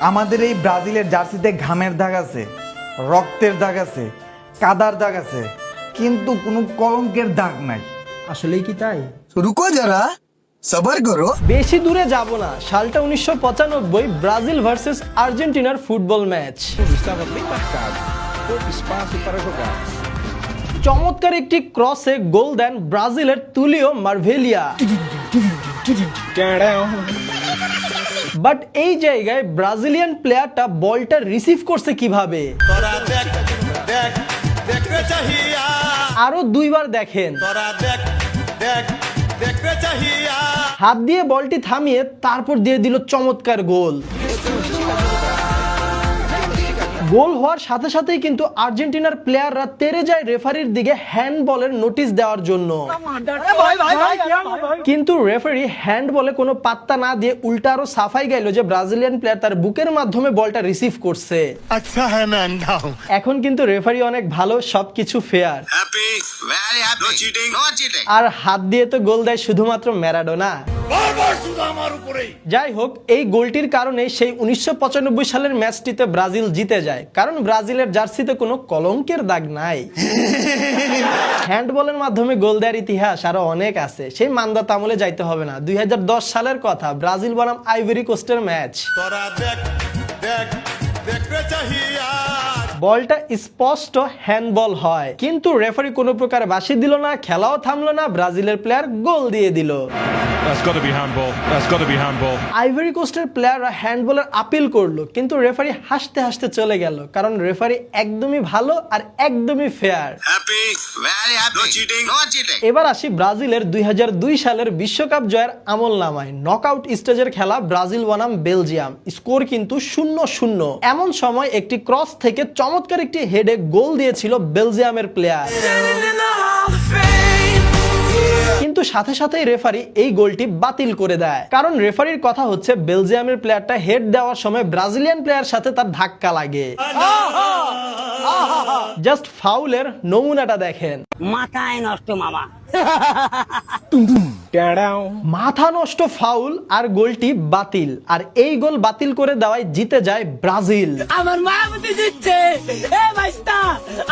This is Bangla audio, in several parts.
আমাদের এই ব্রাজিলের জার্সিতে ঘামের দাগ আছে, রক্তের দাগ আছে, কাদার দাগ আছে, কিন্তু কোনো কলঙ্কের দাগ নাই। আসলেই কি তাই? रुको जरा सबर करो। বেশি দূরে যাব না, সালটা 1995, ব্রাজিল ভার্সেস আর্জেন্টিনার ফুটবল ম্যাচ। চমৎকার একটি ক্রসে গোল দেন ব্রাজিলের তুলিও মার্ভেলিয়া। বাট এই জায়গায় ব্রাজিলিয়ান প্লেয়ারটা বলটা রিসিভ করছে কিভাবে? আরো দুইবার দেখেন। হাত দিয়ে বলটি থামিয়ে তারপর দিয়ে দিল চমৎকার গোল। গোল হওয়ার সাথে সাথেই কিন্তু আর্জেন্টিনার প্লেয়াররা তেড়ে যায় রেফারির দিকে হ্যান্ডবলের নোটিশ দেওয়ার জন্য, কিন্তু রেফারি হ্যান্ডবলে কোনো পাত্তা না দিয়ে উল্টা আরো সাফাই গাইল যে ব্রাজিলিয়ান প্লেয়ার তার বুকের মাধ্যমে বলটা রিসিভ করছে। अच्छा है मैं अंधा हूँ। এখন কিন্তু রেফারি অনেক ভালো, সবকিছু fair. Happy, very happy. No cheating. No cheating. আর হাত দিয়ে তো গোল দেয় শুধুমাত্র ম্যারাডোনা। যাই হোক, এই গোলটির কারণে সেই 1995 সালের ম্যাচটিতে ব্রাজিল জিতে যায়, কারণ ব্রাজিলের জার্সিতে কোনো কলঙ্কের দাগ নাই। হ্যান্ডবলের মাধ্যমে গোল দেওয়ার ইতিহাস আরো অনেক আছে, সেই মান্দা তামলে যাইতে হবে না। 2010 সালের কথা, ব্রাজিল বনাম আইভরি কোস্টের ম্যাচ। বলটা স্পষ্ট হ্যান্ডবল হয়, কিন্তু রেফারি কোনো প্রকার বাঁশি দিল না, খেলাও থামলো না, ব্রাজিলের প্লেয়ার গোল দিয়ে দিল। That's got to be handball. That's got to be handball. Ivory কোস্টের প্লেয়াররা হ্যান্ডবলের আপিল করলো, কিন্তু রেফারি হাসতে হাসতে চলে গেল, কারণ রেফারি একদমই ভালো আর একদমই fair. Happy, very happy. No cheating. No cheating. এবার আসি ব্রাজিলের 2002 সালের বিশ্বকাপ জয়ের আমল নামায়। নকআউট স্টেজের খেলা, ব্রাজিল বনাম বেলজিয়াম, স্কোর কিন্তু 0-0। এমন সময় একটি ক্রস থেকে চমৎকার একটি হেডে গোল দিয়েছিল বেলজিয়ামের প্লেয়ার, কিন্তু সাথে সাথেই রেফারি এই গোলটি বাতিল করে দেয়, কারণ রেফারির কথা হচ্ছে বেলজিয়ামের প্লেয়ারটা হেড দেওয়ার সময় ব্রাজিলিয়ান প্লেয়ার সাথে তার ধাক্কা লাগে। জাস্ট ফাউলের নমুনাটা দেখেন। মাথায় নষ্ট মামা। মাথা নষ্ট ফাউল আর গোলটি বাতিল, আর এই গোল বাতিল করে দেওয়ায় জিতে যায় ব্রাজিল। আমার মায়াবতী দিচ্ছে, এ ভাইস্তা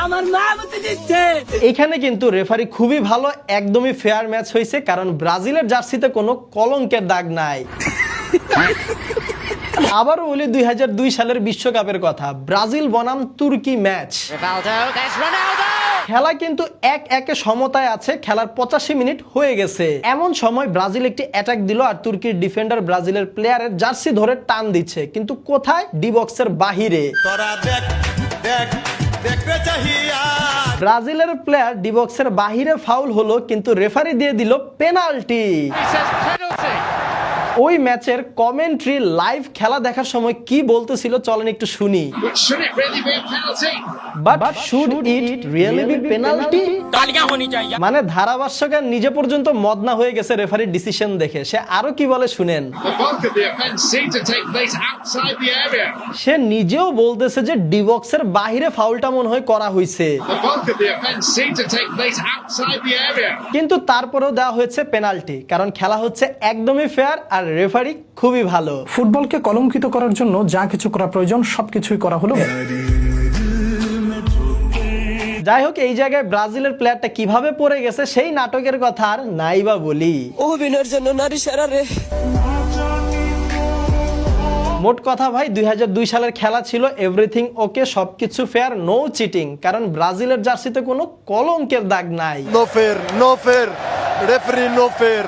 আমার মায়াবতী দিচ্ছে। এখানে কিন্তু রেফারি খুবই ভালো, একদমই ফেয়ার ম্যাচ হয়েছে, কারণ ব্রাজিলের জার্সিতে কোনো কলঙ্কের দাগ নাই। আবার বলি 2002 সালের বিশ্বকাপের কথা, ব্রাজিল বনাম তুর্কি ম্যাচ। খেলা কিন্তু 1-1 সমতায় আছে, খেলার 85 মিনিট হয়ে গেছে। এমন সময় ব্রাজিল একটি অ্যাটাক দিল, আর তুর্কির ডিফেন্ডার ব্রাজিলের প্লেয়ারের জার্সি ধরে টান দিচ্ছে, কিন্তু কোথায়? ডি বক্সের বাহিরে। ব্রাজিলের প্লেয়ার ডি বক্সের বাহিরে ফাউল হলো, কিন্তু রেফারি দিয়ে দিল পেনাল্টি। ওই ম্যাচের কমেন্ট্রি লাইভ খেলা দেখার সময় কি বলতেছিল চলেন একটু শুনি। But should it really be penalty? মানে ধারাভাষ্যকার নিজে পর্যন্ত মদনা হয়ে গেছে রেফারির ডিসিশন দেখে। সে আরো কি বলে শুনেন। সে নিজেও বলতেছে যে ডি বক্সের বাহিরে ফাউলটা মনে হয় করা হয়েছে, কিন্তু তারপরেও দেওয়া হয়েছে পেনাল্টি, কারণ খেলা হচ্ছে একদমই ফেয়ার আর রেফারি খুবই ভালো। ফুটবলকে কলঙ্কিত করার জন্য যা কিছু করা প্রয়োজন সবকিছুই করা হলো। যাই হোক, এই জায়গায় ব্রাজিলের প্লেয়ারটা কিভাবে পড়ে গেছে সেই নাটকের কথা আর নাই বা বলি। অভিনয়ের জন্য নারী সেরা রে। মোট কথা ভাই, 2002 সালের খেলা ছিল এভরিথিং ওকে, সবকিছু ফেয়ার, নো চিটিং, কারণ ব্রাজিলের জার্সিতে কোনো কলঙ্কের দাগ নাই। नो फेर रेफरी नो फेर।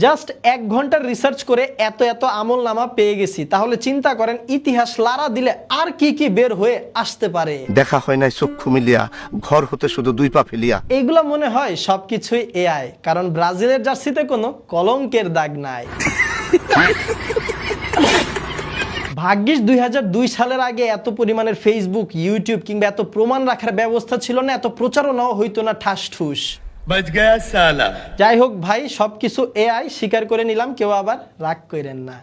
জাস্ট 1 ঘন্টার রিসার্চ করে এত আমল নামা পেয়ে গেছি, তাহলে চিন্তা করেন ইতিহাস লারা দিলে আর কি কি বের হয়ে আসতে পারে। দেখা হয় নাই চক্ষু মিলিয়া, ঘর হতে শুধু 2 পা ফেলিয়া। এইগুলা মনে হয় সবকিছুই এআই, কারণ ব্রাজিলের জার্সিতে কোনো কলঙ্কের দাগ নাই। ভাগ্যিস 2002 সালের আগে এত পরিমাণের ফেসবুক, ইউটিউব কিংবা এত প্রমাণ রাখার ব্যবস্থা ছিল না, এত প্রচারণাও হইতো না ঠাস ঠুস। যাই হোক ভাই, সবকিছু এআই স্বীকার করে নিলাম, কেউ আবার রাগ করেন না।